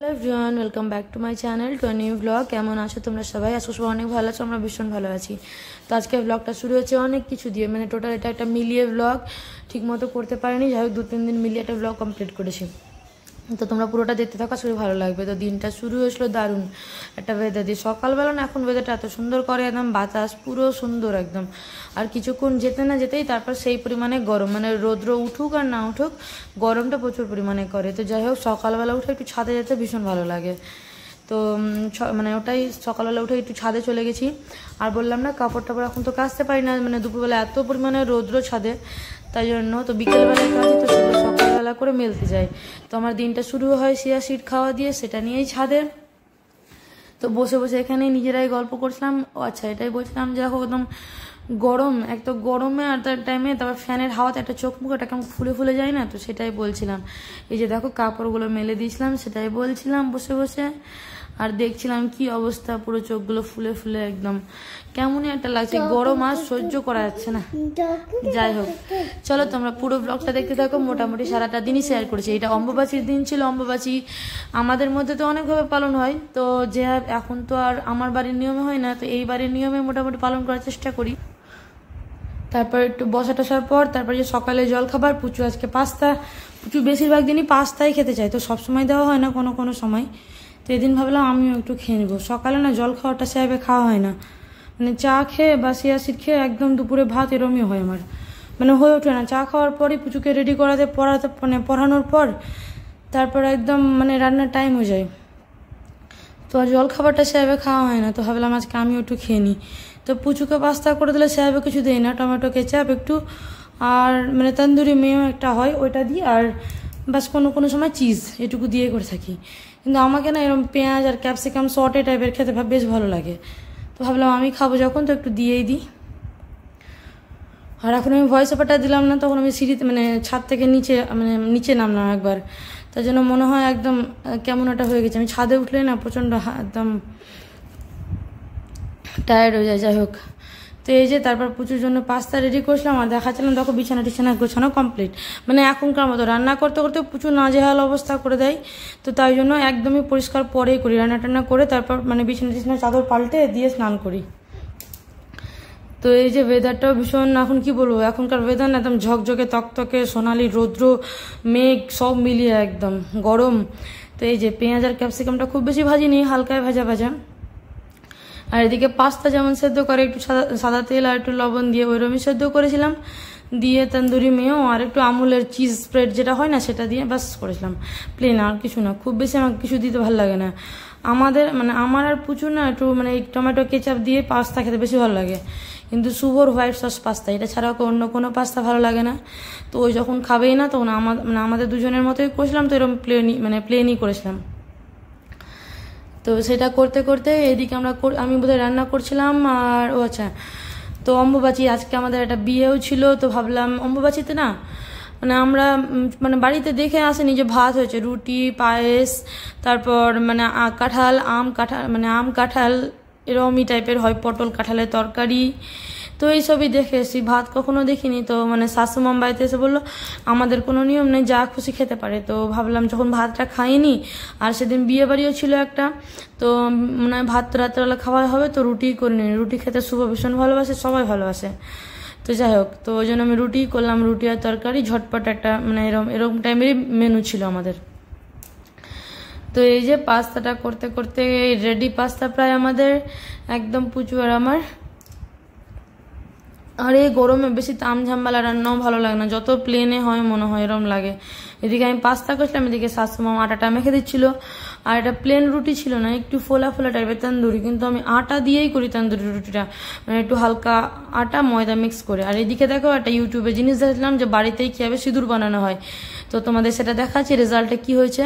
Hello everyone, welcome back to my channel to new blog. কেমন আছো তোমরা সবাই? আজকে সবাই অনেক ভালো আছো, আমরা ভীষণ ভালো আছি। তো আজকে ব্লগটা শুরু হচ্ছে অনেক কিছু দিয়ে, মানে টোটাল এটা একটা মিলিয়ে ব্লগ ঠিক মতো করতে পারিনি, যাই হোক 2-3 দিন মিলিয়ে একটা ব্লগ কমপ্লিট করেছি। তো তোমরা পুরোটা দেখতে থাকো, আসলে ভালো লাগবে। তো দিনটা শুরু হয়েছিল দারুণ একটা ওয়েদার দিয়ে, সকালবেলা না এখন ওয়েদারটা এত সুন্দর করে, একদম বাতাস পুরো সুন্দর একদম। আর কিছুক্ষণ যেতে না যেতেই তারপর সেই পরিমাণে গরম, মানে রৌদ্র উঠুক আর না উঠুক গরমটা প্রচুর পরিমাণে করে। তো যাই হোক সকালবেলা উঠে একটু ছাদে যেতে ভীষণ ভালো লাগে। তো মানে ওটাই সকালবেলা উঠে একটু ছাদে চলে গেছি। আর বললাম না কাপড় টাপড় এখন তো কাচতে পারি না, মানে দুপুরবেলা এত পরিমাণে রৌদ্র ছাদে, তাই জন্য তো বিকেলবেলায় কাজে, তো সেটা সকালবেলা করে মেলতে যায়। তো আমার দিনটা শুরু হয় চিয়া সিড খাওয়া দিয়ে, সেটা নিয়েই ছাদে। তো বসে বসে এখানে নিজেরাই গল্প করছিলাম। ও আচ্ছা, এটাই বলছিলাম যে দেখো একদম গরম, এক তো গরমে আর তার টাইমে তারপর ফ্যানের হাওয়াতে একটা চোখ মুখ একটা কেমন ফুলে ফুলে যায় না, তো সেটাই বলছিলাম। এই যে দেখো কাপড়গুলো মেলে দিয়েছিলাম, সেটাই বলছিলাম বসে বসে। আর দেখছিলাম কি অবস্থা, পুরো চোখগুলো ফুলে ফুলে একদম কেমনই একটা লাগছে, গরম আর সহ্য করা যাচ্ছে না। যাই হোক চলো তোমরা পুরো ব্লগটা দেখতে থাকো। মোটামুটি সারাটা দিনই শেয়ার করেছি। এটা অম্বুবাচীর দিন ছিল। অম্বুবাচী আমাদের মধ্যে তো অনেকভাবে পালন হয়, তো যে এখন তো আর আমার বাড়ির নিয়মে হয় না, তো এই বাড়ির নিয়মে মোটামুটি পালন করার চেষ্টা করি। তারপর একটু বসা টসার পর তারপর যে সকালে জল খাবার, পুচু আজকে পাস্তা, পুচু বেশিরভাগ দিনই পাস্তাই খেতে চাই, তো সবসময় দেওয়া হয় না, কোনো কোনো সময়। তো এদিন ভাবলাম আমিও একটু খেয়ে নেবো। সকালে না জল খাওয়াটা সেভাবে খাওয়া হয় না, মানে চা খেয়ে বা চিয়াসিড খেয়ে একদম দুপুরে ভাত এরমই হয় আমার, মানে হয়ে ওঠে না। চা খাওয়ার পরই পুচুকে রেডি পড়াতে মানে পড়ানোর পর তারপর একদম মানে রান্নার টাইম হয়ে যায়, তো আর জল খাবারটা সেভাবে খাওয়া হয় না। তো ভাবলাম আজকে আমিও একটু খেয়ে নিই। তো পুচুকে পাস্তা করে দিলে সেভাবে কিছু দিই না, টমেটো কেচাপ একটু আর মানে তন্দুরি মেয়েও একটা হয় ওইটা দিই, আর বাস কোনো কোনো সময় চিজ এটুকু দিয়ে করে থাকি। কিন্তু আমাকে না এরকম পেঁয়াজ আর ক্যাপসিকাম সটে টাইপের খেতে বেশ ভালো লাগে, তো ভাবলাম আমি খাবো যখন তো একটু দিয়েই দিই। আর এখন আমি ভয়েস ওভারটা দিলাম না, তখন আমি সিঁড়িতে মানে ছাদ থেকে নিচে নামলাম একবার, তার জন্য মনে হয় একদম কেমন একটা হয়ে গেছে। আমি ছাদে উঠলে না প্রচণ্ড একদম টায়ার্ড হয়ে যায়। যাই হোক, তো এই যে তারপর প্রচুর জন্য পাস্তা রেডি করছিলাম, আর দেখাচ্ছিলাম দেখো বিছানা টিছানা গোছানো কমপ্লিট। মানে এখনকার মতো রান্না করতে করতে প্রচুর নাজেহাল অবস্থা করে দেয়, তো তাই জন্য একদমই পরিষ্কার পরেই করি, রান্না টান্না করে তারপর মানে বিছানা টিছানা চাদর পাল্টে দিয়ে স্নান করি। তো এই যে ওয়েদারটাও ভীষণ, এখন কি বলবো, এখনকার ওয়েদার না একদম ঝকঝকে তকতকে সোনালি রৌদ্র মেঘ সব মিলিয়ে একদম গরম। তো এই যে পেঁয়াজ আর ক্যাপসিকামটা খুব বেশি ভাজিনি, হালকায় ভাজা ভাজা। আর এদিকে পাস্তা যেমন সেদ্ধ করে একটু সাদা তেল আর একটু লবণ দিয়ে ওইরকমই সেদ্ধ করেছিলাম, দিয়ে তন্দুরি মেয়েও আর একটু আমুলের চিজ স্প্রেড যেটা হয় না সেটা দিয়ে বাস করেছিলাম, প্লেন, আর কিছু না। খুব বেশি আমার কিছু দিতে ভালো লাগে না। আমাদের মানে আমার আর প্রচুর না একটু মানে টমেটো কেচাপ দিয়ে পাস্তা খেতে বেশি ভালো লাগে, কিন্তু শুভর হোয়াইট সস পাস্তা এটা ছাড়াও অন্য কোনো পাস্তা ভালো লাগে না। তো ওই যখন খাবেই না তখন আমাদের দুজনের মতোই করেছিলাম, তো এরকম প্লেনই করেছিলাম। তো সেটা করতে করতে এদিকে আমি বোধহয় রান্না করছিলাম। আর ও আচ্ছা, তো অম্বুবাচী আজকে আমাদের একটা বিয়েও ছিল, তো ভাবলাম অম্বুবাচীতে না মানে আমরা মানে বাড়িতে দেখে আসেনি যে ভাত হয়েছে, রুটি পায়েস, তারপর মানে আম কাঁঠাল এরকমই টাইপের হয়, পটল কাঁঠালের তরকারি, তো এইসবই দেখে এসেছি, ভাত কখনো দেখিনি। তো মানে শাশু মাম বাড়িতে এসে বললো আমাদের কোনো নিয়ম নেই, যা খুশি খেতে পারে। তো ভাবলাম যখন ভাতটা খাইনি, আর সেদিন বিয়ে বাড়িও ছিল একটা, তো মানে ভাত রাত্রেবেলা খাওয়া হবে, তো রুটি করে নিই। রুটি খেতে শুভ ভীষণ ভালোবাসে, সবাই ভালোবাসে। তো যাই হোক, তো ওই জন্য আমি রুটি করলাম, রুটি আর তরকারি ঝটপট একটা মানে এরকম টাইমেরই মেনু ছিল আমাদের। তো এই যে পাস্তাটা করতে করতে রেডি পাস্তা প্রায় আমাদের একদম পুচু আর আমার। আর এই গরমে বেশি তামঝামবালা রান্নাও ভালো লাগে না, যত প্লেনে হয় মনে হয় এরম লাগে। এদিকে আমি পাস্তা করছিলাম, এদিকে শাশু মামা আটাটা মেখে দিচ্ছিল। আর এটা প্লেন রুটি ছিল না, একটু ফোলা ফোলা টাইপের তন্দুরি, কিন্তু আমি আটা দিয়েই করি তন্দুরি রুটিটা, মানে একটু হালকা আটা ময়দা মিক্স করে। আর এদিকে দেখো একটা ইউটিউবে জিনিস দেখলাম যে বাড়িতেই কীভাবে সিঁদুর বানানো হয়, তো তোমাদের সেটা দেখাচ্ছি রেজাল্টটা কি হয়েছে।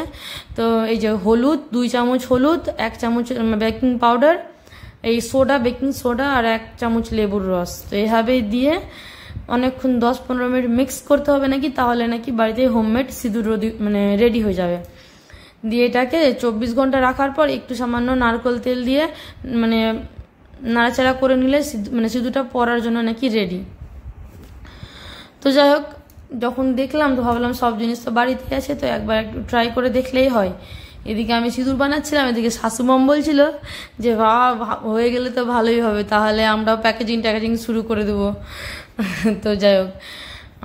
তো এই যে হলুদ 2 চামচ হলুদ, 1 চামচ বেকিং পাউডার, এই বেকিং সোডা আর 1 চামচ লেবুর রস, তো এইভাবেই দিয়ে অনেকক্ষণ 10-15 মিনিট মিক্স করতে হবে নাকি, তাহলে নাকি বাড়িতে হোমমেড সিঁদুর মানে রেডি হয়ে যাবে। দিয়ে এটাকে 24 ঘন্টা রাখার পর একটু সামান্য নারকেল তেল দিয়ে মানে নাড়াচাড়া করে নিলে মানে সিঁদুরটা পরার জন্য নাকি রেডি। তো যাই হোক, যখন দেখলাম তো ভাবলাম সব জিনিস তো বাড়িতে আছে, তো একবার একটু ট্রাই করে দেখলেই হয়। এদিকে আমি সিঁদুর বানাচ্ছিলাম, এদিকে শাশুমম বলছিল যে হয়ে গেলে তো ভালোই হবে, তাহলে আমরাও প্যাকেজিং শুরু করে দেবো। তো যাই হোক,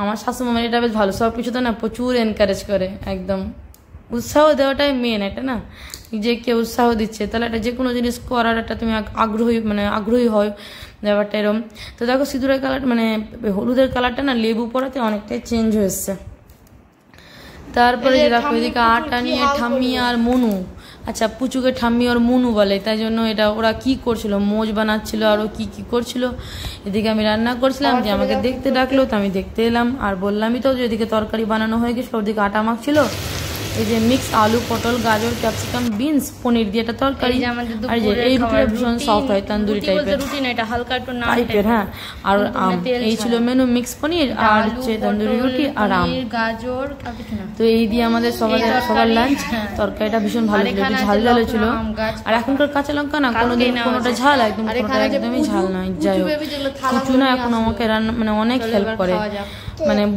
আমার শাশুমামের এটা বেশ ভালো, সব কিছুতে না প্রচুর এনকারেজ করে, একদম উৎসাহ দেওয়াটাই মেন। এটা না যে কেউ উৎসাহ দিচ্ছে তাহলে একটা যে কোনো জিনিস করার একটা তুমি আগ্রহী হয়, ব্যাপারটা এরকম। তো দেখো সিঁদুরের কালার হলুদের কালারটা না লেবু পড়াতে অনেকটাই চেঞ্জ হয়েছে। তারপরে যে দেখো এদিকে আটা নিয়ে ঠাম্মি আর মনু, আচ্ছা পুচুকে ঠাম্মি আর মনু বলে, তাই জন্য এটা ওরা কি করছিল, মোজ বানাচ্ছিল আরও কি করছিল। এদিকে আমি রান্না করছিলাম, যে আমাকে দেখতে ডাকলো, তো আমি দেখতে এলাম। আর বললামই তো যে এদিকে তরকারি বানানো হয়ে গেছিলো, ওদিকে আটা মাখছিল। এই যে মিক্স আলু, পটল, গাজর, ক্যাপসিকাম, বিনস, পনির দিয়ে একটা তরকারি। আর যে এই রুটিটা ভীষণ সফট হয়, তন্দুরি টাইপের, হ্যাঁ। আর এই ছিল মেনু, মিক্স পনির আর হচ্ছে তন্দুরি রুটি আর আম, গাজর। তো এই দিয়ে আমাদের সবার লাঞ্চ। তরকারিটা ভীষণ ভালো ছিল, ঝাল ঝাল ছিল। আর এখনকার কাঁচা লঙ্কা না কোনোদিন কোনোটা ঝাল, একদমই ঝাল নয়। যাই হোক, কুচু না এখন আমাকে রান্না অনেক হেল্প করে,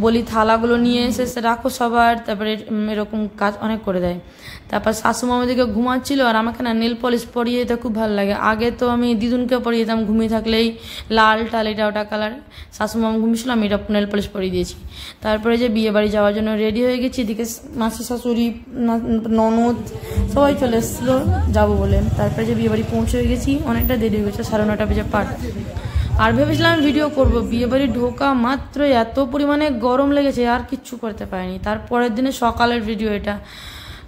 বলি থালাগুলো নিয়ে এসে রাখো সবার, তারপরে এরকম কাজ অনেক করে দেয়। তারপর শাশুমা আমাদেরকে ঘুমাচ্ছিল, আর আমাকে না নেল পলিশ পরিয়ে দিতে খুব ভালো লাগে। আগে তো আমি দিদুনকে পরিয়ে দিতাম, ঘুমিয়ে থাকলেই লাল টাল এটা ওটা কালার। শাশুমা ঘুমিয়েছিল, আমি এটা নেল পলিশ পরিয়ে দিয়েছি। তারপরে যে বিয়ে বাড়ি যাওয়ার জন্য রেডি হয়ে গেছি, এদিকে মাসি শাশুড়ি ননদ সবাই চলে এসেছিলো যাবো বলে। তারপরে যে বিয়ে বাড়ি পৌঁছে গেছি, অনেকটা দেরি হয়ে গেছে, 9:30 বেজে পার। আর ভেবেছিলাম ভিডিও করব, বিয়ে বাড়ি ঢোকা মাত্র এত পরিমাণে গরম লেগেছে, আর কিচ্ছু করতে পারিনি। তারপরের দিনে সকালের ভিডিও এটা,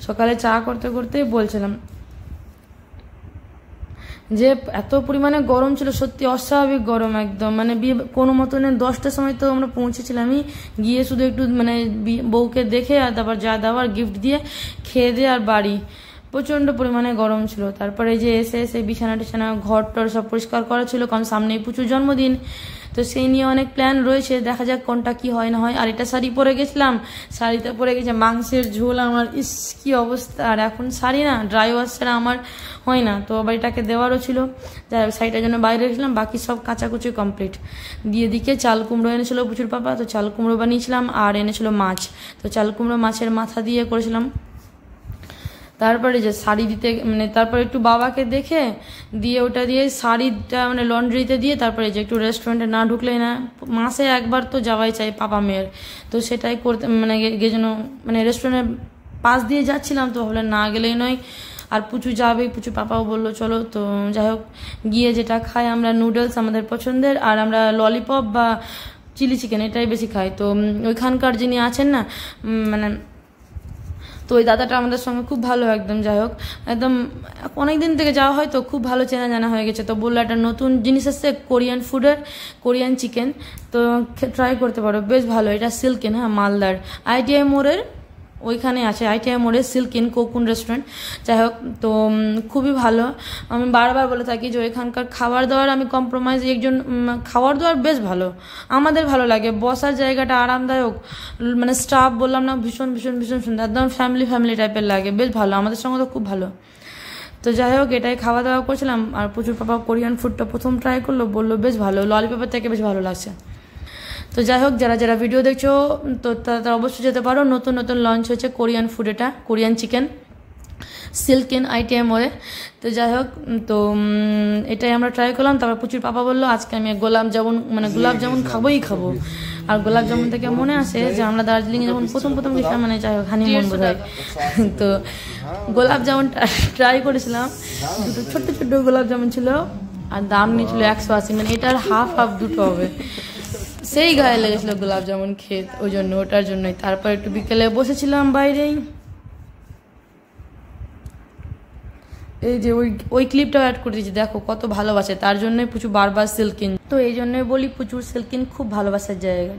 সকালে চা করতে করতেই বলছিলাম যে এত পরিমাণে গরম ছিল, সত্যি অস্বাভাবিক গরম একদম। বিয়ে কোনো মতনে 10টার সময় তো আমরা পৌঁছেছিলাম, আমি গিয়ে শুধু একটু বউকে দেখে আর তারপর যা দেওয়ার গিফট দিয়ে খেয়ে দিয়ে আর বাড়ি। প্রচণ্ড পরিমাণে গরম ছিল। তারপরে যে এসে বিছানা ঘর টর সব পরিষ্কার করা ছিল, কারণ সামনেই প্রচুর জন্মদিন, তো সেই নিয়ে অনেক প্ল্যান রয়েছে, দেখা যাক কোনটা কি হয় না হয়। আর এটা শাড়ি পরে গেছিলাম, শাড়িতে পরে গেছে মাংসের ঝোল, আমার কি অবস্থা। আর এখন শাড়ি না ড্রাই ওয়াশ ছাড়া আমার হয় না, তো বাড়িটাকে দেওয়ারও ছিল, যাই হোক শাড়িটার জন্য বাইরে রেখেছিলাম। বাকি সব কাচাকুচি কমপ্লিট। দিয়ে দিকে চাল কুমড়ো এনেছিল প্রচুর পাপা, তো চাল কুমড়ো বানিয়েছিলাম। আর এনেছিল মাছ, তো চাল কুমড়ো মাছের মাথা দিয়ে করেছিলাম। তারপরে যে শাড়ি দিতে তারপরে একটু বাবাকে দেখে দিয়ে ওটা দিয়ে শাড়িটা লন্ড্রিতে দিয়ে, তারপরে যে একটু রেস্টুরেন্টে না ঢুকলেই না, মাসে একবার তো যাওয়াই চাই পাপা মেয়ের, তো সেটাই করতে জন্য রেস্টুরেন্টের পাশ দিয়ে যাচ্ছিলাম, তো ভাবলাম না গেলেই নয়। আর পুচু যাবে, পুচু পাপাও বললো চলো। তো যাই হোক, গিয়ে যেটা খাই আমরা নুডলস আমাদের পছন্দের, আর আমরা ললিপপ বা চিলি চিকেন এটাই বেশি খাই। তো ওইখানকার যিনি আছেন না তো ওই দাদাটা আমাদের সঙ্গে খুব ভালো একদম। যাই হোক, একদম অনেকদিন থেকে যাওয়া হয়, তো খুব ভালো চেনা জানা হয়ে গেছে। তো বললো একটা নতুন জিনিস এসছে কোরিয়ান ফুডের, কোরিয়ান চিকেন, তো ট্রাই করতে পারো, বেশ ভালো। এটা সিল্কিন, হ্যাঁ মালদার ITI মোড়ের ওইখানে আছে, ITI মোড়ে সিল্কিন কোকুন রেস্টুরেন্ট। যাই হোক, তো খুবই ভালো। আমি বারবার বলে থাকি যে ওইখানকার খাবার দাবার আমি কম্প্রোমাইজ, একজন খাবার দাবার বেশ ভালো, আমাদের ভালো লাগে, বসার জায়গাটা আরামদায়ক, স্টাফ বললাম না ভীষণ ভীষণ ভীষণ সুন্দর, একদম ফ্যামিলি টাইপের লাগে, বেশ ভালো, আমাদের সঙ্গে তো খুব ভালো। তো যাই হোক, এটাই খাওয়া দাওয়া করছিলাম। আর প্রচুর পাপা কোরিয়ান ফুডটা প্রথম ট্রাই করলো, বললো বেশ ভালো, ললিপপের থেকে বেশ ভালো লাগছে। তো যাই হোক, যারা ভিডিও দেখছো তো তারা অবশ্যই যেতে পারো, নতুন লঞ্চ হয়েছে কোরিয়ান ফুড, এটা কোরিয়ান চিকেন সিল্কিন ITI মোড়ে। তো যাই হোক, তো এটাই আমরা ট্রাই করলাম। তারপর প্রচুর পাপা বললো আজকে আমি গোলাপ জামুন খাবো। আর গোলাপ জামুন থেকে মনে আসে যে আমরা দার্জিলিং যখন প্রথম গেছিলাম, যাই হোক হানিমুন বোধহয়, তো গোলাপ জামুন ট্রাই করেছিলাম। দুটো ছোট্ট গোলাপ জামুন ছিল, আর দাম নিয়েছিল 180, এটার হাফ দুটো হবে। সেই গায়ে লেগেছিল গোলাপ জামুন খেয়ে, ওই জন্য ওটার জন্যই। তারপর একটু বিকেলে বসেছিলাম বাইরেই, এই যে ওই ক্লিপটাও অ্যাড করে দিয়েছি, দেখো কত ভালোবাসে, তার জন্যই প্রচুর বারবার সিল্কিন। তো এই জন্যই বলি প্রচুর সিল্কিন খুব ভালোবাসার জায়গা।